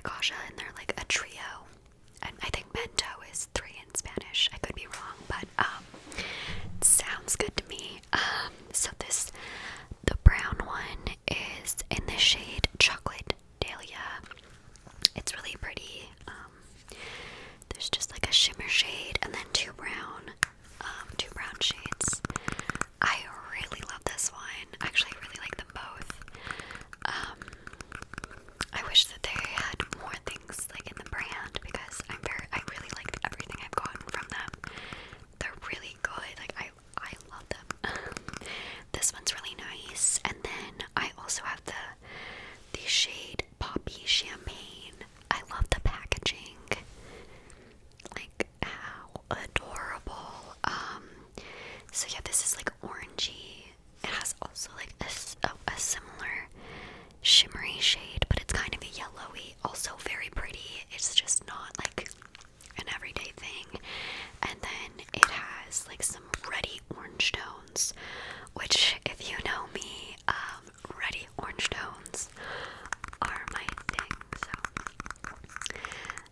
Kaja, and they're like a trio. And I think mento is 3 in Spanish. I could be wrong, but it sounds good to me. So the brown one is in the shade Chocolate Dahlia. It's really pretty. There's just like a shimmer shade and then two brown shades. I really love this one. Actually, I really like them both. I wish that they had more things like in the brand because I really like everything I've gotten from them. They're really good. Like I love them. This one's really nice. And then I also have the shade Poppy Champagne. I love the packaging. Like how adorable. So yeah, this is like orangey. It has also like a similar shimmery shade, but it's kind of a yellowy, also very pretty. It's just not like an everyday thing. And then it has like some ruddy orange tones, which if you know me, ruddy orange tones are my thing. So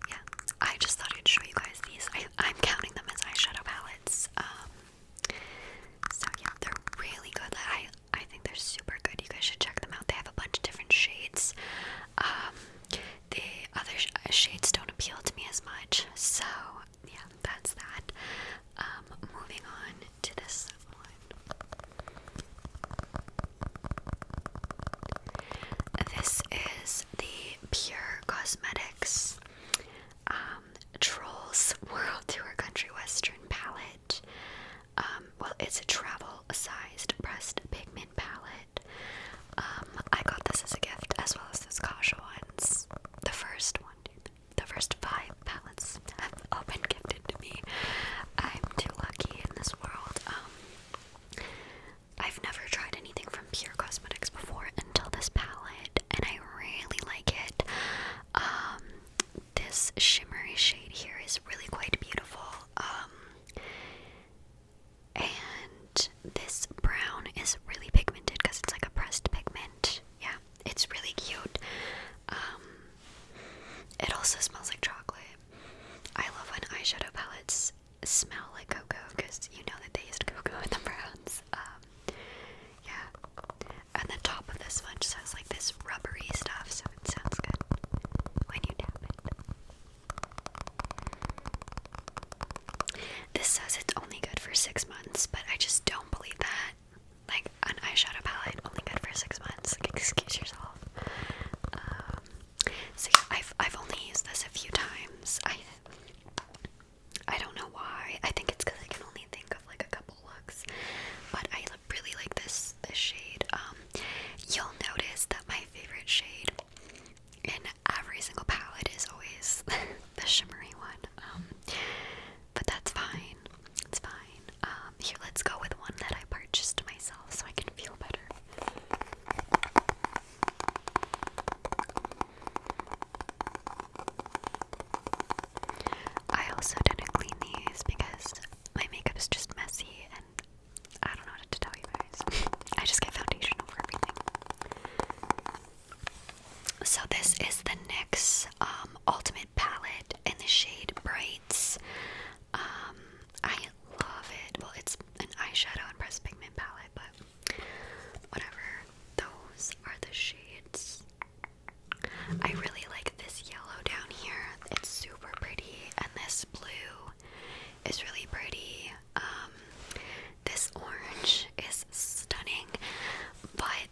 yeah, I just thought I'd show you guys these. I'm counting them as eyeshadow palettes. So yeah, they're really good. I think they're super good. You guys should check them out. They have a bunch of different shades. The other shades don't appeal to me as much. So yeah, that's that. Moving on to this one. This is the Pure Cosmetics Trolls World Tour Country Western palette. Well, it's a travel-sized pressed pigment palette. I got this as a gift, as well as those Kaja ones. The first 5 palettes have all been gifted to me. I'm too lucky in this world. I've never tried anything from Pure Cosmetics before until this palette, and I really like it. This shimmery shade here is really quite beautiful. And this brown is really pigmented because it's like a pressed pigment. Yeah, it's really cute. It also smells like chocolate. I love when eyeshadow palettes smell like cocoa because you know that they used cocoa in the browns. Yeah. And the top of this one just has like this rubbery stuff, so it sounds good when you tap it. This says it's only good for 6 months, but I just don't believe that. Like, an eyeshadow palette only good for 6 months. Like, excuse yourself. So yeah, I've only used this a few times. I don't know why. I think it's because I can only think of like a couple looks. But I really like this shade. You'll notice that my favorite shade in every single palette is always the shimmery one. But that's fine. It's fine. Here, let's go with one that I purchased myself so I can feel better. I also didn't clean these because my makeup is just messy and I don't know what to tell you guys. I just get foundation over everything. So this is the NYX Ultimate Palette in the shade Brights. I love it. Well, it's an eyeshadow and pressed pigment palette, but whatever. Those are the shades. I really like this yellow down here. It's super pretty, and this blue is really pretty. This orange is stunning, but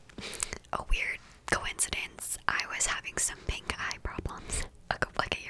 a weird coincidence, I was having some pink eye problems like a year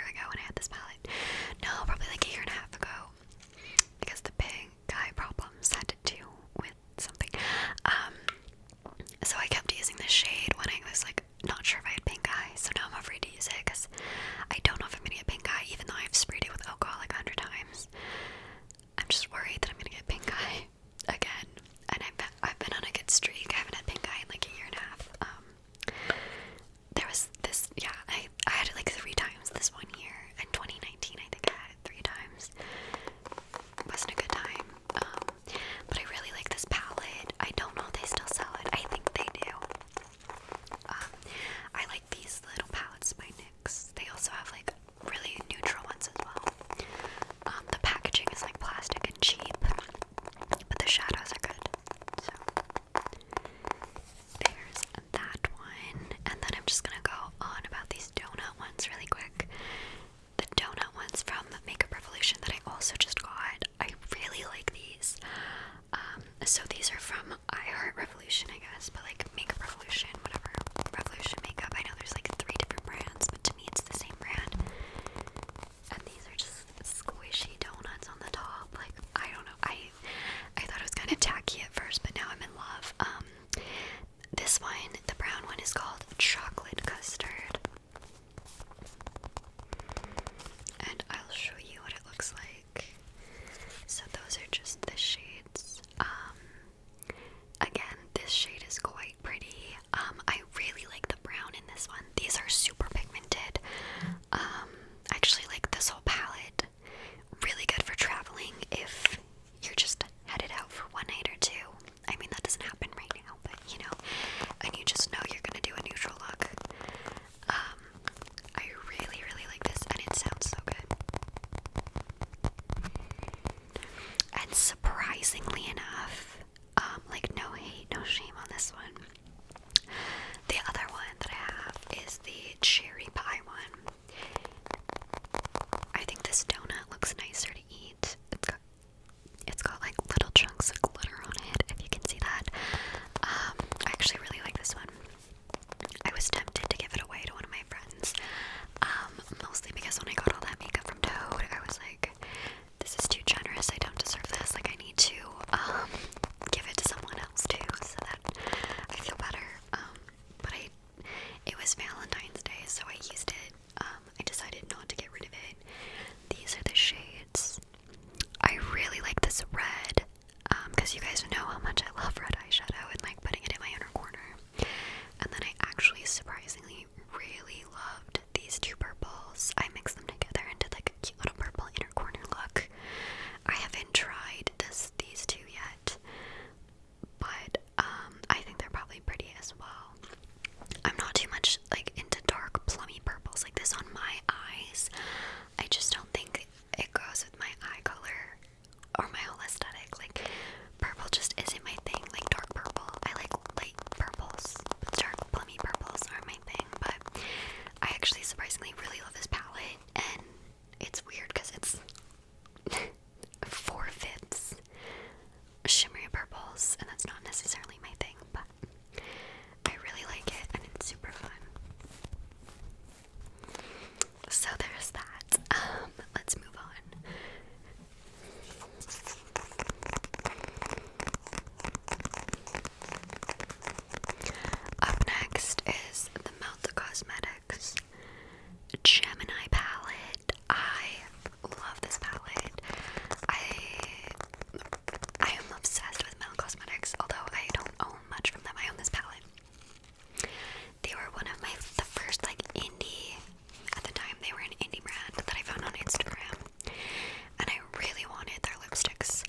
Gemini palette. I love this palette. I am obsessed with Mel Cosmetics, although I don't own much from them. I own this palette. They were one of the first like indie, at the time they were an indie brand that I found on Instagram, and I really wanted their lipsticks,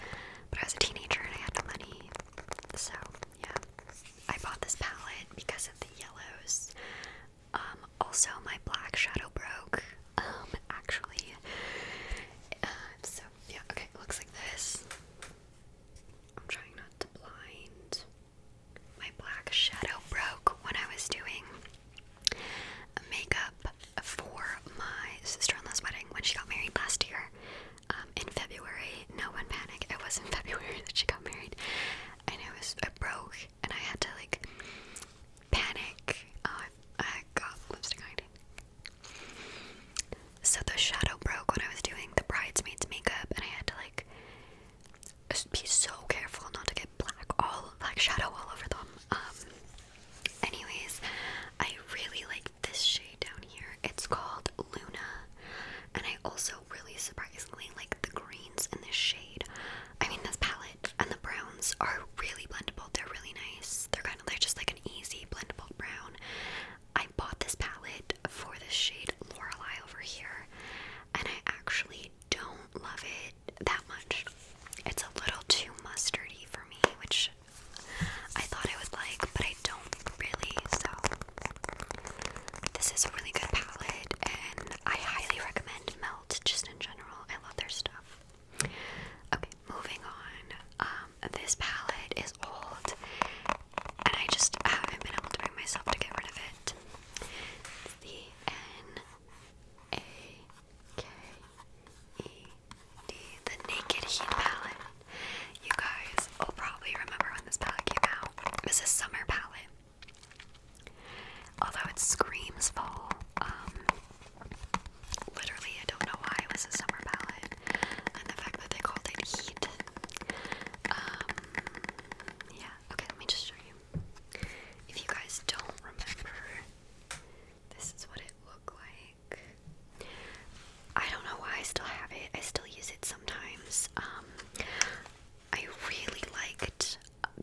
but I was a teenager and I had the money, so yeah, I bought this palette because of the yellows. Also my black shadow broke, actually, so yeah, okay, it looks like this. I'm trying not to blind. My black shadow broke when I was doing makeup for my sister-in-law's wedding when she got married last year, in February. No one panic, it was in February that she got married, and it broke, and I had to like panic. I got lipstick hiding. So the shadow broke when I was doing the bridesmaids makeup, and I had to like be so careful not to get black shadow all over them. Anyways, I really like this shade down here. It's called Luna, and I also really surprisingly like the greens in this shade. I mean, this palette and the browns are really blendable. They're really nice. They're just like an easy blendable brown. I bought this palette for this shade Lorelei over here, and I actually don't love it that much. It's a little too mustardy for me, which I thought I would like, but I don't really, so this is a really good palette, and I highly recommend Melt just in general. I love their stuff. Okay, moving on. This palette is old, and I just haven't been able to bring myself to get rid of it. It's the NAKED, the Naked Heat palette. You guys will probably remember when this palette came out. It was a summer palette. Although it screams fall. Literally, I don't know why it was a summer palette. And the fact that they called it Heat. Yeah, okay, let me just show you. If you guys don't remember, this is what it looked like. I don't know why I still have it. I still use it sometimes. I really liked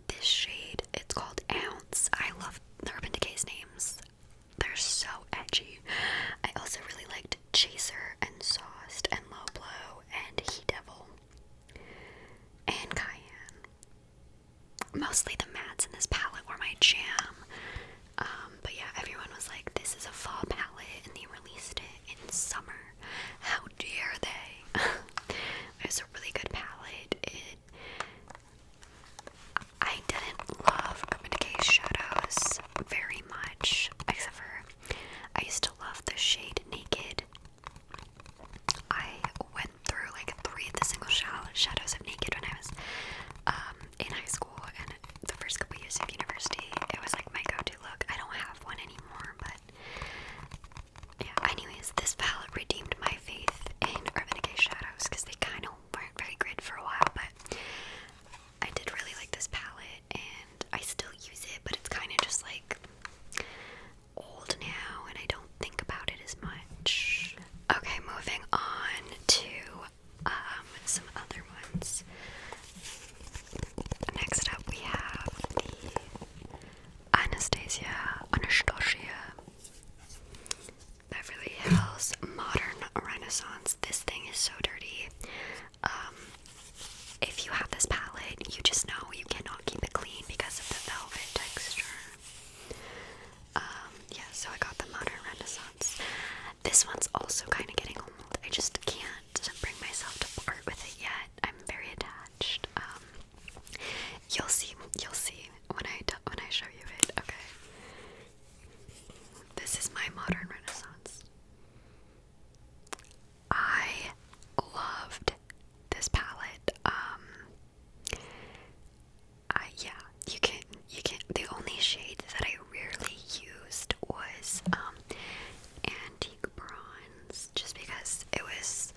this shade. It's called Ounce. I love Urban Decay's names. They're so edgy. I also really liked Chaser and Sauced and Low Blow and Heat Devil and Cayenne. Mostly the mattes in this palette were my jam. But yeah, everyone was like, this is a fall palette, and they released it in summer. How dare they? It was a really good palette. I didn't love Urban Decay's shadows very much, except for I used to love the shade Naked. I went through like 3 of the single shadows of Naked when I was in high school, and the first couple years of university, it was like my go-to look. I don't have one anymore, but yeah. Anyways, this palette redeemed my faith in Urban Decay shadows because they kind of weren't very good for a while, but I did really like this palette, and I still use it, but it's kind of just like old now, and I don't think about it as much. Okay, moving on to some other ones. Next up, we have the Anastasia Beverly Hills Modern Renaissance. This thing is so dirty. If you have this palette, you just know you cannot keep it clean because of the velvet texture. Yeah, so I got the Modern Renaissance. This one's also kind of getting old. I just can't bring myself to part with it yet. I'm very attached. You'll see when I show you it. Okay. This is my Modern Renaissance. I loved this palette. The only shade that I rarely used was antique bronze, just because it was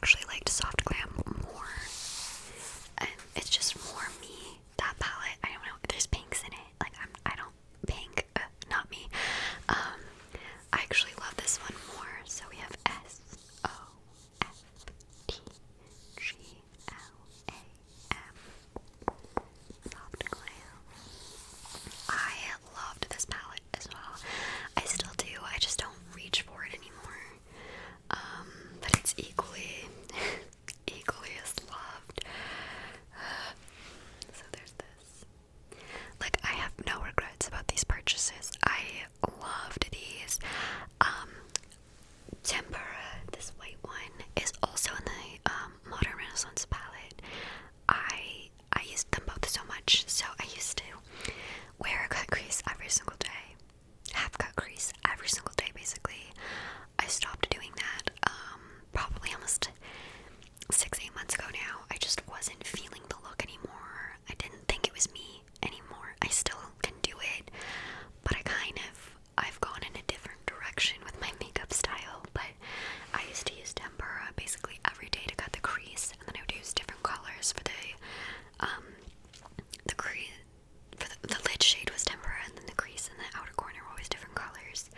actually liked Soft Glam more. And it's just more me. That palette, I don't know, there's pinks in it. Like, I don't, pink, not me. I actually love this one more. So we have SOFTGLAM. Soft Glam. I loved this palette as well. I still do. I just don't reach for it anymore. But it's equally as loved. So there's this. Like, I have no regrets about these purchases. I loved these. Tempera, this white one, is also in the Modern Renaissance palette. I used them both so much, so I used to wear a cut crease every single day. Half cut crease every single day, basically. I stopped doing that probably almost 6-8 months ago now. I just wasn't feeling the look anymore. I didn't think it was me anymore. I still can do it, but I've gone in a different direction with my makeup style. But I used to use tempera basically every day to cut the crease, and then I would use different colors for the crease. For the lid shade was tempera, and then the crease and the outer corner were always different colors.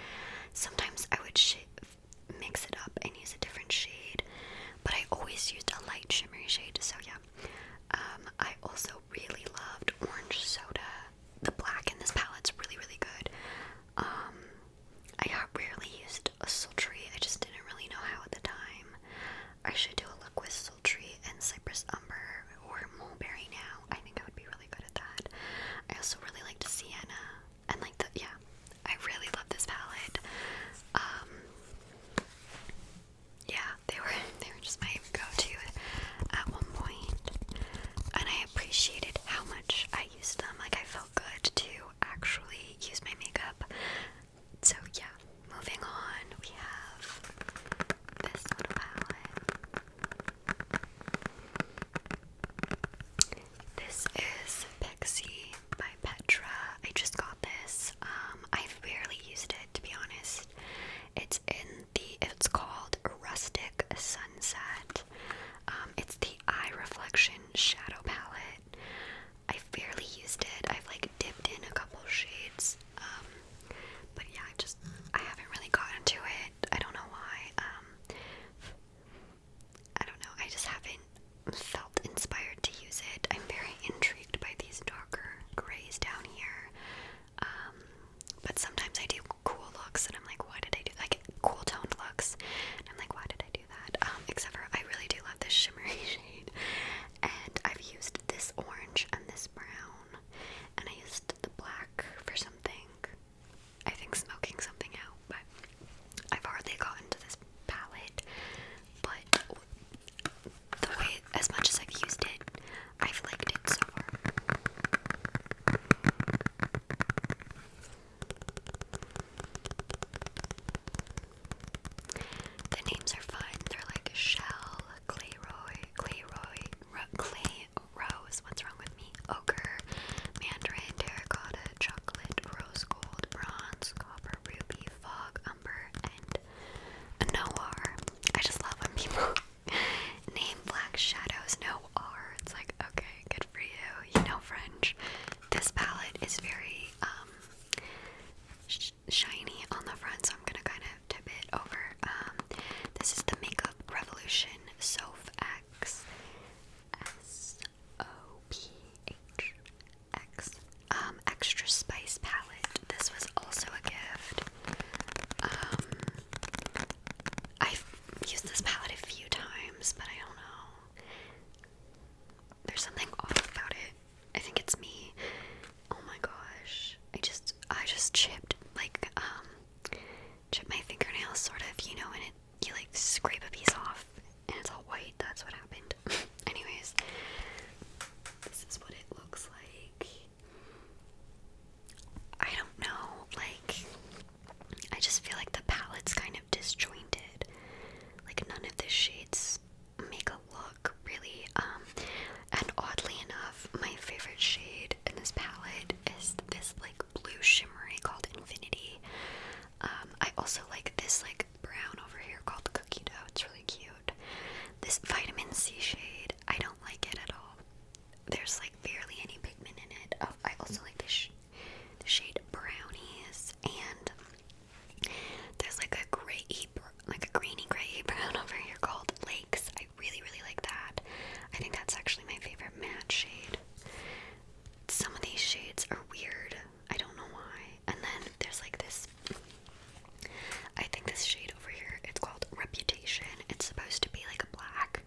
Sometimes I would mix it up and use a different shade, but I always used a light shimmery shade. So yeah, I also really loved Orange Soda. The black in this palette's really, really good. I rarely used a sultry. I just didn't really know how at the time. I should do a look with sultry and Cypress Umber or Mulberry now. I think I would be really good at that. I also really liked Sienna, and I really love this palette. Yeah, they were just my go-to at one point, and I appreciated how much I used them. Like, I felt good to actually use my makeup. So yeah, moving on, we have this little palette. MC shade. I don't like it at all. There's like barely any pigment in it. Oh, I also like the shade Brownies, and there's like a greeny gray brown over here called Lakes. I really, really like that. I think that's actually my favorite matte shade. Some of these shades are weird. I don't know why. And then there's like this, I think this shade over here, it's called Reputation. It's supposed to be like a black,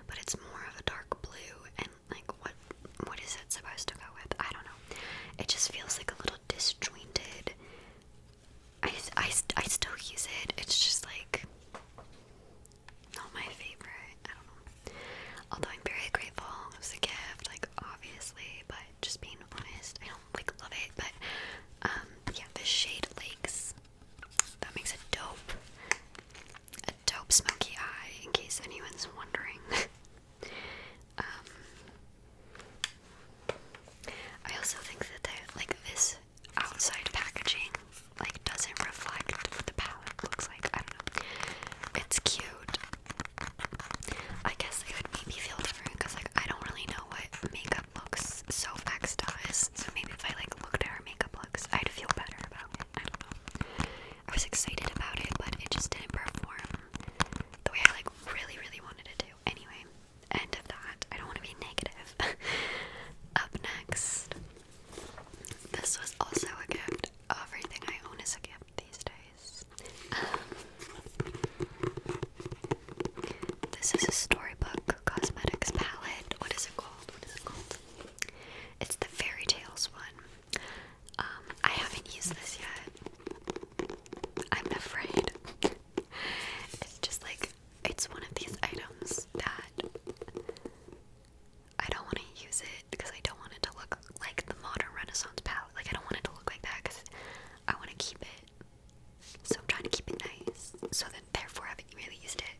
but it's more of a dark blue, and like what is it supposed to go with? I don't know. It just feels like a little disjointed. I still use it. It's just like not my favorite. I don't know. Although I'm very grateful. It was a gift, like obviously, but just being honest, I don't like love it. But yeah, the shade Lakes, that makes a dope smoky eye, in case anyone's wondering. I also think that this outside packaging doesn't reflect what the palette looks like. I don't know. It's cute. I guess it would make me feel different because I don't really know what makeup looks so X does. So maybe if I looked at her makeup looks, I'd feel better about it. I don't know. I was excited about it, but it just didn't perform the way I really, really wanted it to. Anyway, end of that. I don't want to be negative. Up next, this was also a gift. Everything I own is a gift these days. This is a Storybook Cosmetics palette. What is it called? It's the Fairy Tales one. I haven't used this yet. I'm afraid. It's just it's one of these items that I don't want to use it because I don't want it to look like the modern Renaissance palette. I don't want it to look like that because I want to keep it. So I'm trying to keep it nice. So then, therefore, I haven't really used it.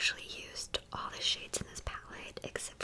actually used all the shades in this palette except